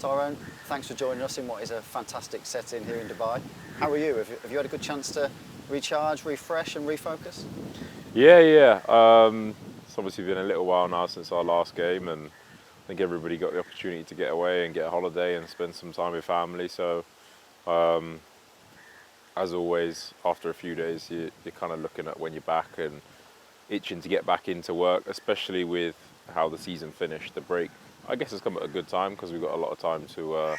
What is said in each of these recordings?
Tyrone, thanks for joining us in what is a fantastic setting here in Dubai. How are you? Have you had a good chance to recharge, refresh and refocus? Yeah. It's obviously been a little while now since our last game, and I think everybody got the opportunity to get away and get a holiday and spend some time with family. So, as always, after a few days, you're kind of looking at when you're back and itching to get back into work, especially with how the season finished. The break, I guess, has come at a good time because we've got a lot of time to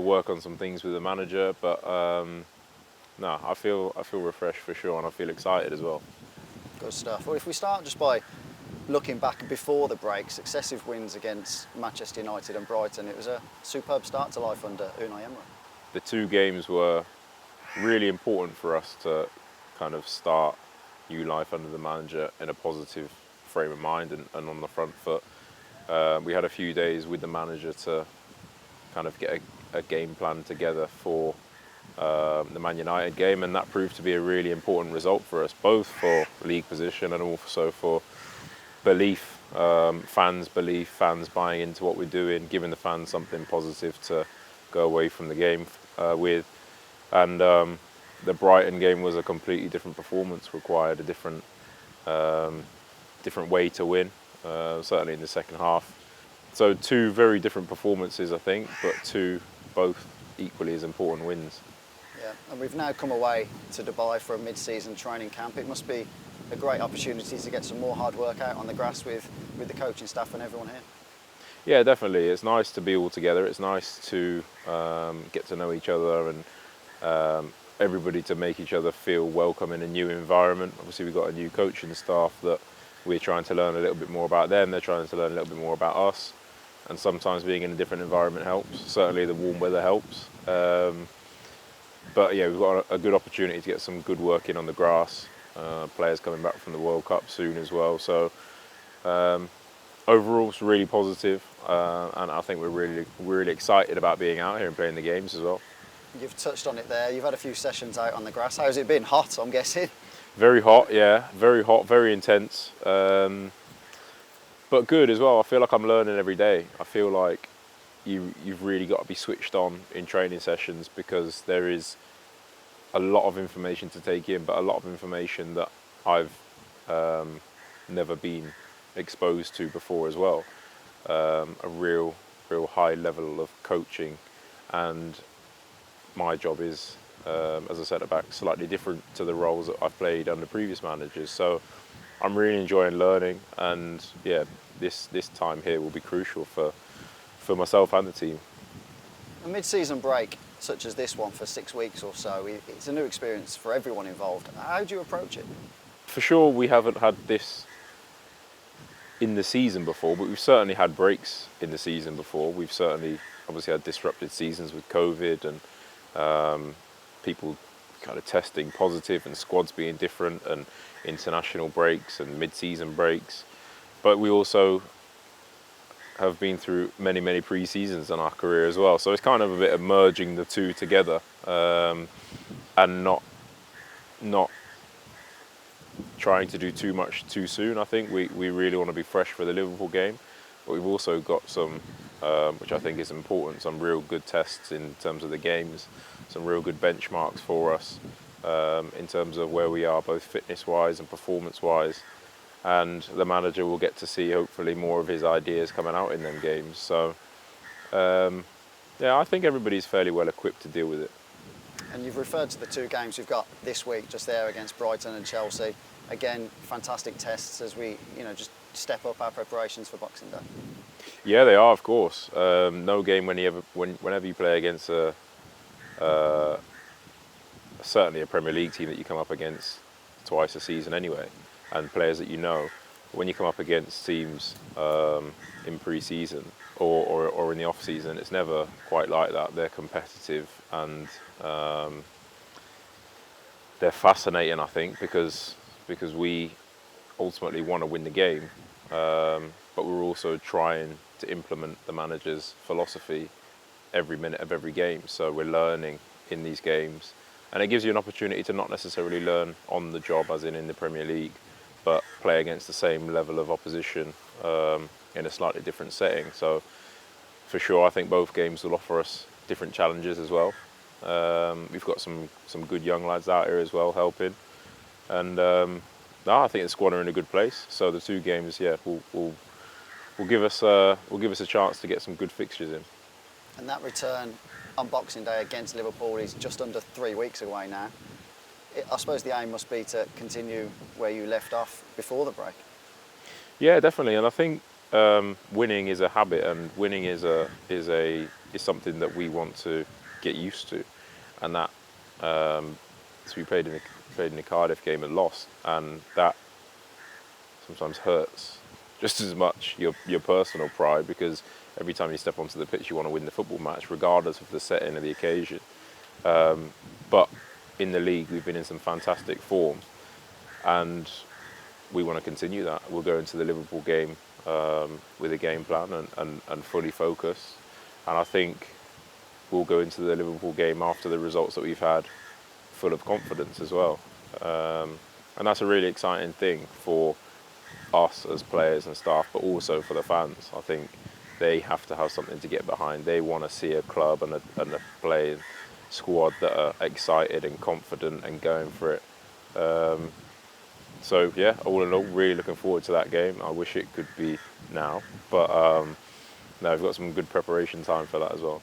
work on some things with the manager. But no, I feel refreshed for sure, and I feel excited as well. Good stuff. Well, if we start just by looking back before the break, successive wins against Manchester United and Brighton, it was a superb start to life under Unai Emery. The two games were really important for us to kind of start new life under the manager in a positive frame of mind and on the front foot. We had a few days with the manager to kind of get a game plan together for the Man United game, and that proved to be a really important result for us, both for league position and also for belief, fans' belief, fans buying into what we're doing, giving the fans something positive to go away from the game with. And the Brighton game was a completely different performance, required a different way to win, certainly in the second half. So two very different performances, I think, but both equally as important wins. Yeah, and we've now come away to Dubai for a mid-season training camp. It must be a great opportunity to get some more hard work out on the grass with the coaching staff and everyone here. Yeah, definitely. It's nice to be all together. It's nice to get to know each other and everybody to make each other feel welcome in a new environment. Obviously, we've got a new coaching staff that we're trying to learn a little bit more about them. They're trying to learn a little bit more about us. And sometimes being in a different environment helps. Certainly the warm weather helps. But yeah, we've got a good opportunity to get some good work in on the grass. Players coming back from the World Cup soon as well. So overall, it's really positive, and I think we're really excited about being out here and playing the games as well. You've touched on it there. You've had a few sessions out on the grass. How's it been? Hot, I'm guessing. Very hot, yeah. Very hot, very intense. But good as well. I feel like I'm learning every day. I feel like you've really got to be switched on in training sessions because there is a lot of information to take in, but a lot of information that I've never been exposed to before as well. A real high level of coaching, and my job is, as I said, about slightly different to the roles that I've played under previous managers. So I'm really enjoying learning, and yeah, this time here will be crucial for myself and the team. A mid-season break such as this one for 6 weeks or so, it's a new experience for everyone involved. How do you approach it? For sure, we haven't had this in the season before, but we've certainly had breaks in the season before. We've certainly obviously had disrupted seasons with COVID and people kind of testing positive and squads being different and international breaks and mid-season breaks. But we also have been through many pre-seasons in our career as well. So it's kind of a bit of merging the two together and not trying to do too much too soon. I think we really want to be fresh for the Liverpool game, but we've also got some, which I think is important, some real good tests in terms of the games, some real good benchmarks for us in terms of where we are both fitness-wise and performance-wise. And the manager will get to see hopefully more of his ideas coming out in them games. So yeah, I think everybody's fairly well equipped to deal with it. And you've referred to the two games we've got this week just there against Brighton and Chelsea. Again, fantastic tests as we just step up our preparations for Boxing Day. Yeah, they are, of course. No game whenever you play against certainly a Premier League team that you come up against twice a season anyway, and players that you know, when you come up against teams in pre-season or in the off-season, it's never quite like that. They're competitive and they're fascinating, I think, because we ultimately want to win the game, but we're also trying to implement the manager's philosophy every minute of every game. So we're learning in these games, and it gives you an opportunity to not necessarily learn on the job as in the Premier League, but play against the same level of opposition in a slightly different setting. So for sure, I think both games will offer us different challenges as well. We've got some good young lads out here as well helping, and no, I think the squad are in a good place. So the two games, yeah, will give us a chance to get some good fixtures in. And that return on Boxing Day against Liverpool is just under 3 weeks away now. I suppose the aim must be to continue where you left off before the break. Yeah, definitely, and I think winning is a habit, and winning is something that we want to get used to, and that so we played in the Cardiff game and lost, and that sometimes hurts just as much your personal pride, because every time you step onto the pitch you want to win the football match regardless of the setting of the occasion. But in the league we've been in some fantastic form, and we want to continue that. We'll go into the Liverpool game with a game plan and fully focused, and I think we'll go into the Liverpool game after the results that we've had full of confidence as well, and that's a really exciting thing for us as players and staff, but also for the fans. I think they have to have something to get behind. They want to see a club and a playing squad that are excited and confident and going for it. So yeah, all in all, really looking forward to that game. I wish it could be now, but no, we've got some good preparation time for that as well.